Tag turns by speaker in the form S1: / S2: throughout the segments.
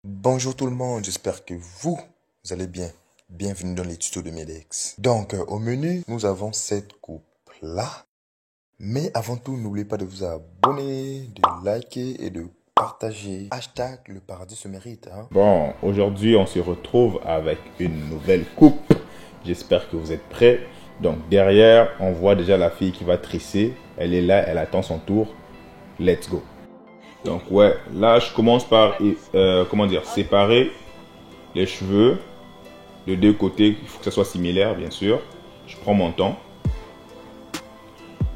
S1: Bonjour tout le monde, j'espère que vous allez bien. Bienvenue dans les tutos de Medex. Donc, au menu, nous avons cette coupe-là. Mais avant tout, n'oubliez pas de vous abonner, de liker et de partager. Hashtag le paradis se mérite. Hein?
S2: Bon, aujourd'hui, on se retrouve avec une nouvelle coupe. J'espère que vous êtes prêts. Donc, derrière, on voit déjà la fille qui va tresser. Elle est là, elle attend son tour. Let's go. Donc, ouais, là, je commence par, séparer les cheveux de deux côtés. Il faut que ça soit similaire, bien sûr. Je prends mon temps.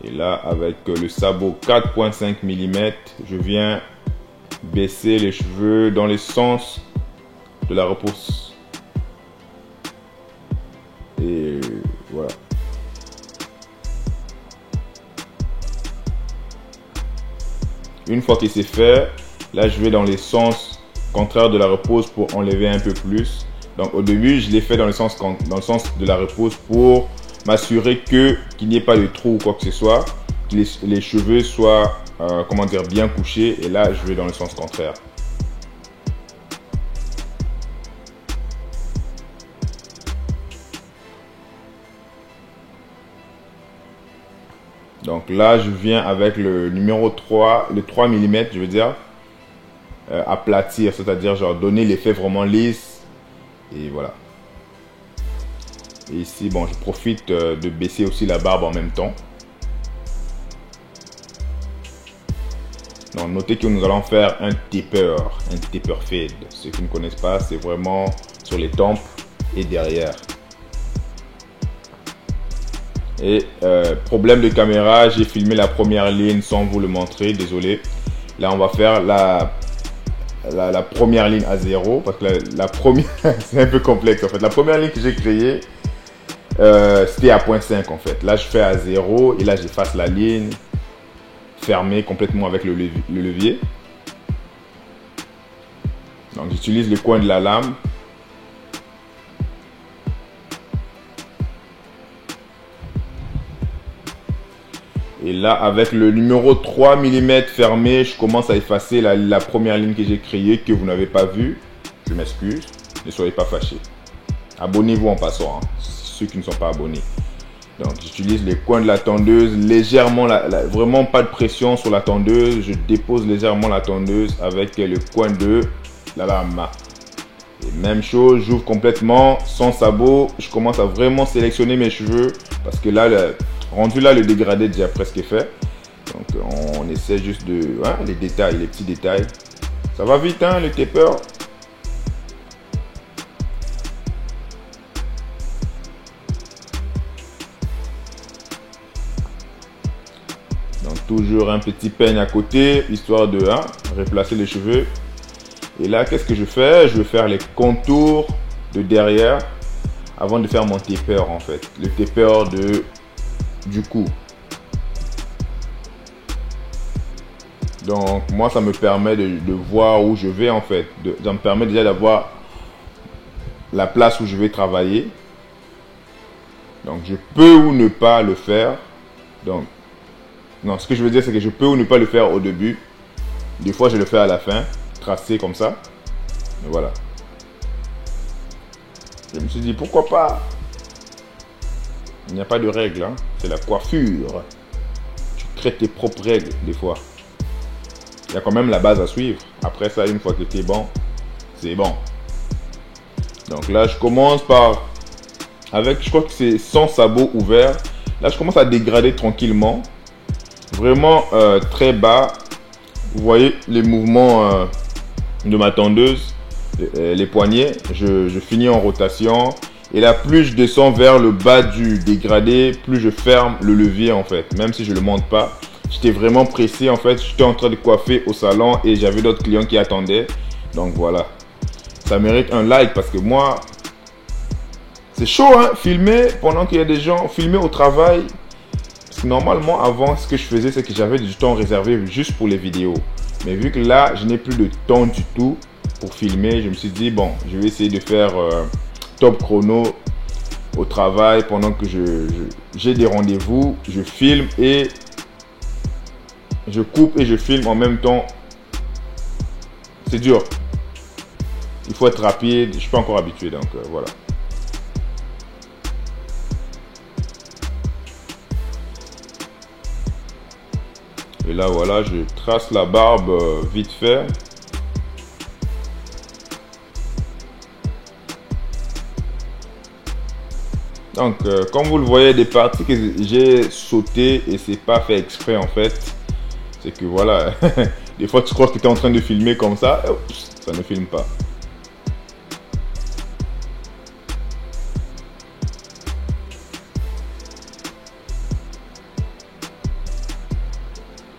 S2: Et là, avec le sabot 4,5 mm, je viens baisser les cheveux dans le sens de la repousse. Et voilà. Une fois que c'est fait, là je vais dans les sens contraires de la repousse pour enlever un peu plus. Donc au début, je l'ai fait dans le sens de la repousse pour m'assurer qu'il n'y ait pas de trou ou quoi que ce soit, que les cheveux soient bien couchés. Et là, je vais dans le sens contraire. Donc là, je viens avec le numéro 3, le 3 mm, je veux dire, aplatir, c'est-à-dire genre donner l'effet vraiment lisse. Et voilà. Et ici, bon, je profite de baisser aussi la barbe en même temps. Donc, notez que nous allons faire un taper fade. Ceux qui ne connaissent pas, c'est vraiment sur les tempes et derrière. Et problème de caméra, j'ai filmé la première ligne sans vous le montrer, désolé. Là, on va faire la première ligne à 0 parce que la première, c'est un peu complexe en fait. La première ligne que j'ai créée, c'était à 0.5 en fait. Là, je fais à 0 et là, j'efface la ligne fermée complètement avec le levier. Donc, j'utilise le coin de la lame. Et là, avec le numéro 3 mm fermé, je commence à effacer la première ligne que j'ai créée, que vous n'avez pas vue. Je m'excuse, ne soyez pas fâchés. Abonnez-vous en passant, hein, ceux qui ne sont pas abonnés. Donc, j'utilise les coins de la tondeuse, légèrement, vraiment pas de pression sur la tondeuse. Je dépose légèrement la tondeuse avec le coin de la lame. Et même chose, j'ouvre complètement sans sabot. Je commence à vraiment sélectionner mes cheveux parce que là, rendu là, le dégradé est déjà presque fait. Donc, on essaie juste de... Hein, les détails, les petits détails. Ça va vite, hein, le taper. Donc, toujours un petit peigne à côté, histoire de replacer les cheveux. Et là, qu'est-ce que je fais? Je vais faire les contours de derrière avant de faire mon taper, en fait. Le taper du cou. Donc, moi, ça me permet de voir où je vais, en fait. Ça me permet déjà d'avoir la place où je vais travailler. Donc, je peux ou ne pas le faire. Donc, non, ce que je veux dire, c'est que je peux ou ne pas le faire au début. Des fois, je le fais à la fin, tracé comme ça. Et voilà. Je me suis dit, pourquoi pas? Il n'y a pas de règles, hein. C'est la coiffure. Tu crées tes propres règles, des fois. Il y a quand même la base à suivre. Après ça, une fois que tu es bon, c'est bon. Donc là, je commence par... Avec, je crois que c'est sans sabot ouvert. Là, je commence à dégrader tranquillement. Vraiment très bas. Vous voyez les mouvements de ma tondeuse. Les poignets. Je finis en rotation. Et là, plus je descends vers le bas du dégradé, plus je ferme le levier en fait. Même si je ne le monte pas. J'étais vraiment pressé en fait. J'étais en train de coiffer au salon et j'avais d'autres clients qui attendaient. Donc voilà. Ça mérite un like parce que moi... C'est chaud, hein, filmer pendant qu'il y a des gens, filmer au travail. Parce que normalement, avant, ce que je faisais, c'est que j'avais du temps réservé juste pour les vidéos. Mais vu que là, je n'ai plus de temps du tout pour filmer, je me suis dit, bon, je vais essayer de faire top chrono au travail pendant que j'ai des rendez-vous. Je filme et je coupe et je filme en même temps. C'est dur. il faut être rapide. Je suis pas encore habitué, donc voilà. Et là, voilà, je trace la barbe vite fait. Donc, comme vous le voyez, des parties que j'ai sautées et c'est pas fait exprès en fait. C'est que voilà, des fois tu crois que tu es en train de filmer comme ça, oups, ça ne filme pas.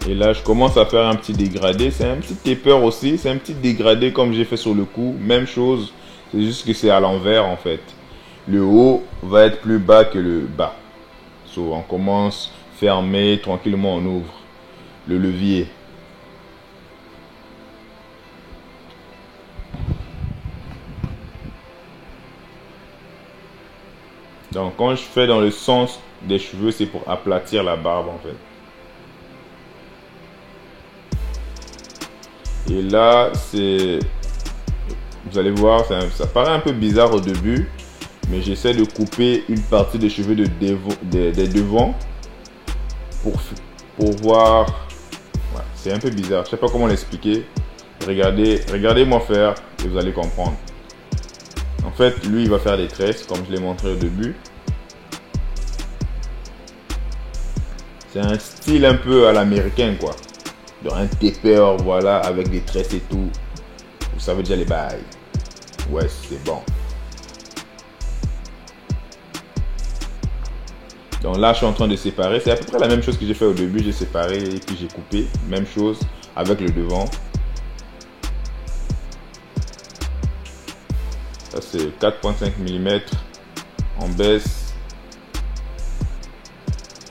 S2: Et là, je commence à faire un petit dégradé. C'est un petit taper aussi. C'est un petit dégradé comme j'ai fait sur le cou. Même chose. C'est juste que c'est à l'envers en fait. Le haut va être plus bas que le bas. So, on commence fermé, tranquillement on ouvre le levier. Donc quand je fais dans le sens des cheveux, c'est pour aplatir la barbe en fait. Et là, c'est... Vous allez voir, ça paraît un peu bizarre au début. Mais j'essaie de couper une partie des cheveux des devants. Pour voir... Ouais, c'est un peu bizarre. Je sais pas comment l'expliquer. Regardez-moi faire et vous allez comprendre. En fait, lui, il va faire des tresses, comme je l'ai montré au début. C'est un style un peu à l'américain, quoi. Genre un taper, voilà, avec des tresses et tout. Vous savez déjà les bails. Ouais, c'est bon. Donc là, je suis en train de séparer. C'est à peu près la même chose que j'ai fait au début. J'ai séparé et puis j'ai coupé. Même chose avec le devant. Ça, c'est 4,5 mm. On baisse.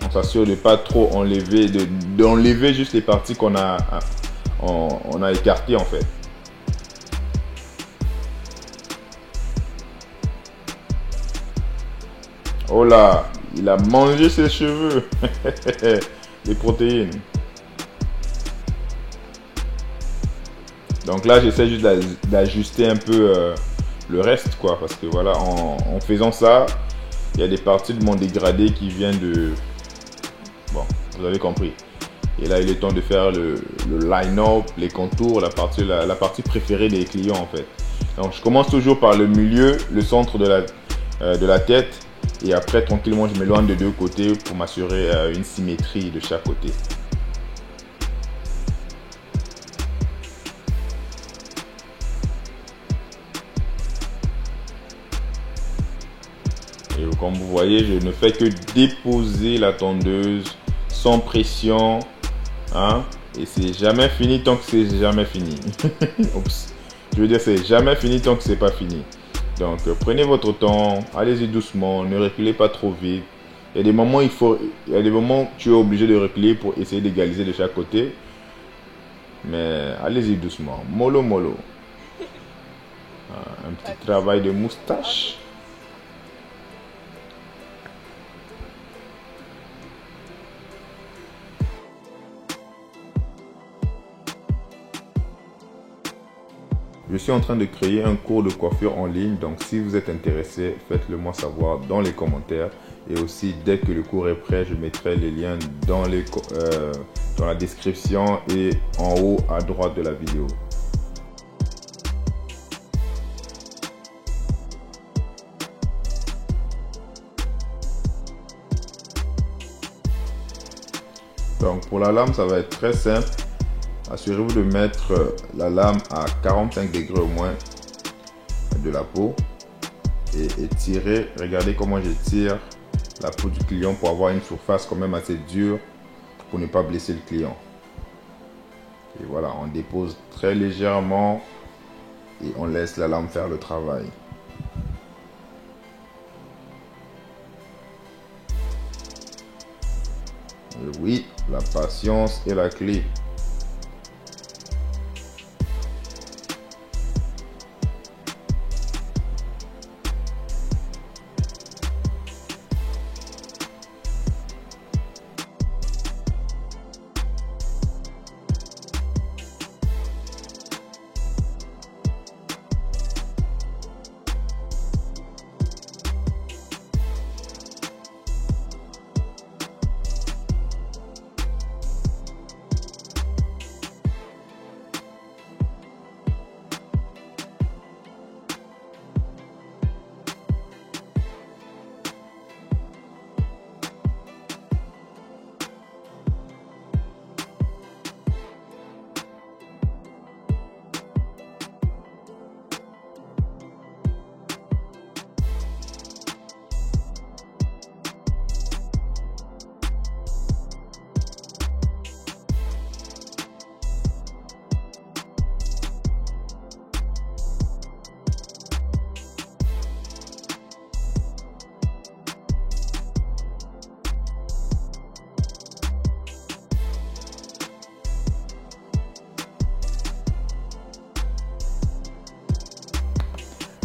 S2: On s'assure de ne pas trop enlever, d'enlever juste les parties qu'on a, on a écartées en fait. Oh là, il a mangé ses cheveux. Les protéines. Donc là, j'essaie juste d'ajuster un peu le reste, quoi. Parce que voilà, en faisant ça, il y a des parties de mon dégradé qui viennent de... Bon, vous avez compris. Et là, il est temps de faire le line-up, les contours, la partie préférée des clients, en fait. Donc, je commence toujours par le milieu, le centre de la tête. Et après, tranquillement, je m'éloigne de deux côtés pour m'assurer une symétrie de chaque côté. Et comme vous voyez, je ne fais que déposer la tondeuse sans pression. Hein? Et c'est jamais fini tant que c'est jamais fini. Oups. Je veux dire, c'est jamais fini tant que c'est pas fini. Donc, prenez votre temps, allez-y doucement, ne reculez pas trop vite. Il y a des moments, où tu es obligé de reculer pour essayer d'égaliser de chaque côté. Mais allez-y doucement, mollo mollo. Un petit travail de moustache. Je suis en train de créer un cours de coiffure en ligne, donc si vous êtes intéressé, faites-le moi savoir dans les commentaires. Et aussi, dès que le cours est prêt, je mettrai les liens dans la description et en haut à droite de la vidéo. Donc pour la lame, ça va être très simple. Assurez-vous de mettre la lame à 45 degrés au moins de la peau et tirez. Regardez comment je tire la peau du client pour avoir une surface quand même assez dure pour ne pas blesser le client. Et voilà, on dépose très légèrement et on laisse la lame faire le travail. Et oui, la patience est la clé.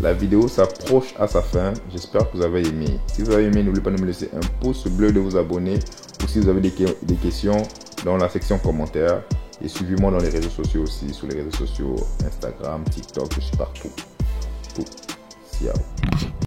S2: La vidéo s'approche à sa fin. J'espère que vous avez aimé. Si vous avez aimé, n'oubliez pas de me laisser un pouce bleu, de vous abonner. Ou si vous avez des questions, dans la section commentaires. Et suivez-moi dans les réseaux sociaux aussi. Sur les réseaux sociaux, Instagram, TikTok, je suis partout. Ciao.